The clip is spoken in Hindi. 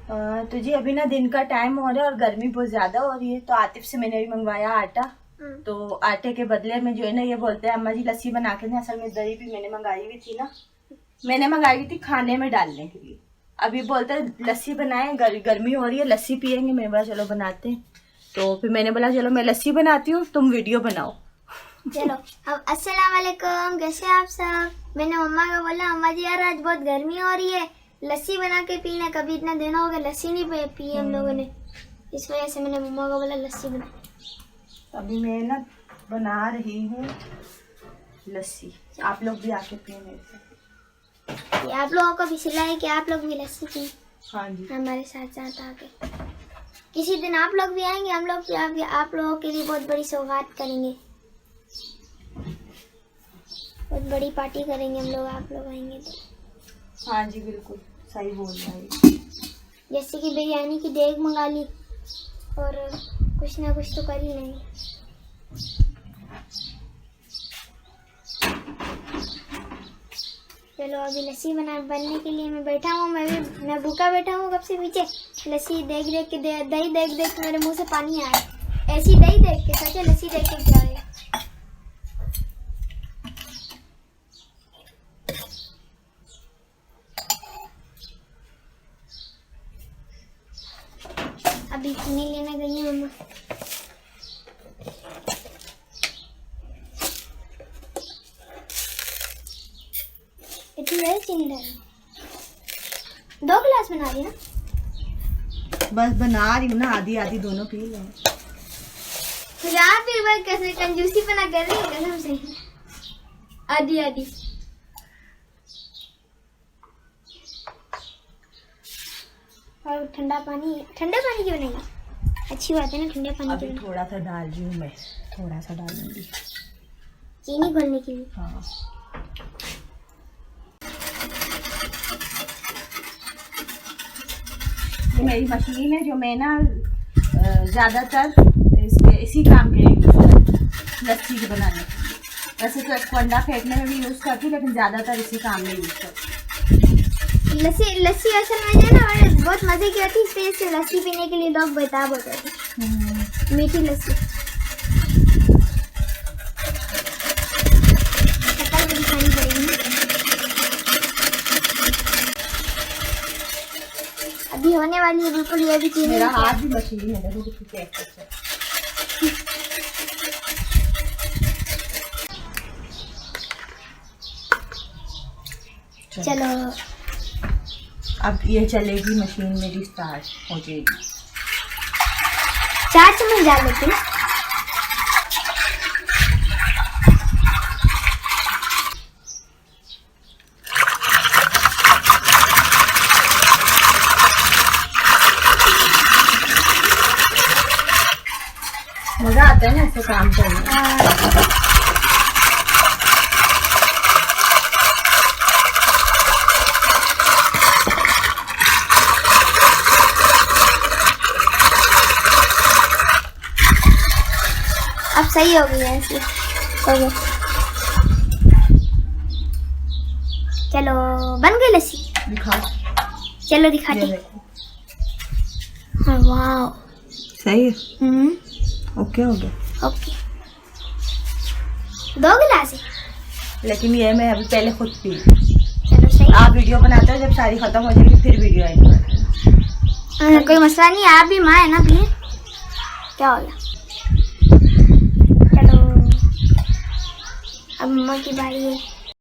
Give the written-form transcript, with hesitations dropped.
तो जी अभी ना दिन का टाइम हो रहा है और गर्मी बहुत ज़्यादा हो रही है, तो आतिफ से मैंने भी मंगवाया आटा। तो आटे के बदले में जो है ना ये बोलते हैं अम्मा जी लस्सी बना के दें। असल में दही भी मैंने मंगाई हुई थी ना, मैंने मंगाई हुई थी खाने में डालने के लिए। अभी बोलते हैं लस्सी बनाएं, गर्मी हो रही है लस्सी पियेंगे। मैंने बोला चलो बनाते हैं। तो फिर मैंने बोला चलो मैं लस्सी बनाती हूँ, तुम वीडियो बनाओ। चलो अब अस्सलाम वालेकुम, कैसे आप सब। मैंने मम्मा को बोला अम्मा जी यार आज बहुत गर्मी हो रही है, लस्सी बना के पीना। कभी इतना दिन हो गया लस्सी नहीं पी हम लोगों ने, इस वजह से मैंने मम्मा को बोला लस्सी बना। अभी मैं ना बना रही हूँ लस्सी, आप लोग भी आके पिए मेरे साथ। आप लोगों को भी सिलाए कि आप लोग भी लस्सी पिए। हाँ जी, हमारे साथ साथ आके किसी दिन आप लोग भी आएंगे, हम लोग भी आप लोगों के लिए बहुत बड़ी सौगात करेंगे, बहुत बड़ी पार्टी करेंगे हम लोग, आप लोग आएंगे तो। हाँ जी बिल्कुल सही बोल रहा है। जैसे कि बिरयानी की देग मंगा ली और कुछ ना कुछ तो कर ही लेंगे। चलो अभी लस्सी बनने के लिए मैं बैठा हूँ। मैं भूखा बैठा हूँ कब से पीछे। लस्सी देख देख के दही देख देख के मेरे मुंह से पानी आया। ऐसी दही देख के सच्चे लस्सी देख के क्या है। अभी चीनी लेने गई है मम्मा। इतनी ज़्यादा चीनी डाली, 2 गिलास बना रही ना। बस बना रही हूँ ना, आधी आधी दोनों पी लें। फिर आप भी बार कैसे कंजूसी बना कर रही है कसम से, आधी आधी। और ठंडा पानी क्यों नहीं, अच्छी बात है ना ठंडे पानी अभी की। थोड़ा सा डाल रही हूँ मैं, थोड़ा सा डालूंगी चीनी घोलने के लिए। हाँ ये मेरी मशीन है जो मैं ना ज़्यादातर इसी काम के लिए यूज़ करती हूँ, लस्सी के बनाने के लिए। वैसे तो इसको अंडा फेंकने में भी यूज़ करती हूँ, लेकिन ज़्यादातर इसी काम में यूज़ करती हूँ। लस्सी असल में है ना बहुत मजे की होती है, इस वजह से लस्सी पीने के लिए लोग बेताब होते हैं। मीठी लस्सी खानी पड़ेगी। अभी होने वाली है बिल्कुल, ये भी चीनी। मेरा हाथ भी मशीन है, देखो कितनी एक्टिव है। चलो अब ये चलेगी मशीन मेरी, स्टार्ट हो जाएगी। 4 चम्मच डाल लेती हूँ। मजा आता है ना ऐसे काम करने। अब सही हो गई है ऐसे, हो गया। चलो बन गई लस्सी, दिखा, चलो दिखाते। ये देखो हाँ वाह सही है। ओके हो गया। ओके 2 गिलास है, लेकिन ये मैं अभी पहले खुद पी। चलो सही। आप वीडियो बनाते हो, जब सारी खत्म हो जाएगी फिर वीडियो एंड करते। कोई मसला नहीं, आप भी माँ है ना, पिए क्या हो गया। चलो अब मम्मा की बारी है।